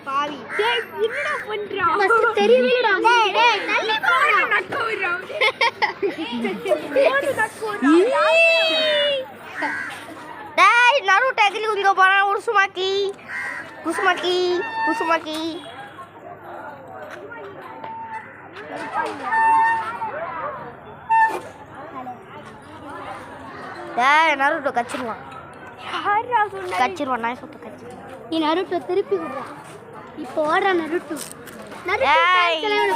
பாவி டேய் என்னடா பண்றான் மஸ்ட் தெரியலடா டேய் நல்ல போடா நக்கோறா டேய் நருட்டோ எகிலி குதிக்க போறான் உசுமாக்கி டேய் நருட்டோ கச்சிடுவான் யாரா சொன்னா கச்சிடுவான் நான் சொல்ல கச்சிடுவான் நீ நருட்டோ திருப்பி விடுறா இப்போ ஓடுற நருட்டோ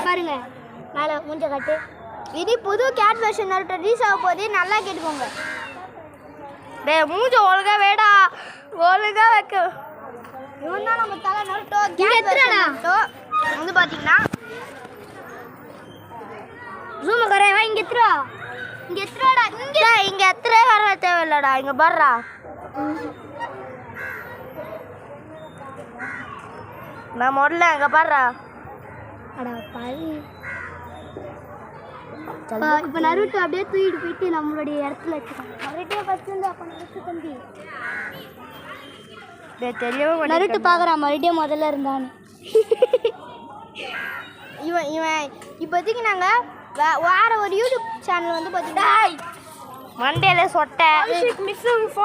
பாருங்க மேல மூஞ்ச காட்டு இது புது கேட் வெர்ஷன் நருட்டோ ரிலீஸ் ஆக போகுது நல்லா கேட்டுக்கோங்க டேய் மூஞ்ச ஒழுங்கா வேடா ஒழுங்கா வைக்க இவன் தான் நம்ம தலை நருட்டோ கேட் வெர்ஷன் நருட்டோ வந்து பாத்தீங்கன்னா ஜூம் கரே வா இங்க எத்துறடா இங்க எத்துறே வர தேவையில்லடா இங்க பாருடா நான் முதல்ல அங்க பாருடா அட பாவி இப்போ நருட்டோ அப்படியே தூக்கிட்டு போயிட்டு நம்மளுடைய இடத்துல வச்சுக்கலாம் நருட்டோ ஃபர்ஸ்ட் வந்து அப்ப நருட்டோ தம்பி தெரியவே நருட்டோ பார்க்குறான் மறுபடியும் முதல்ல இருந்தான்னு இவன் இப்போதைக்கு நாங்கள் வேற ஒரு யூடியூப் சேனல் வந்து பார்த்தீங்கன்னா மண்டேல சொட்டை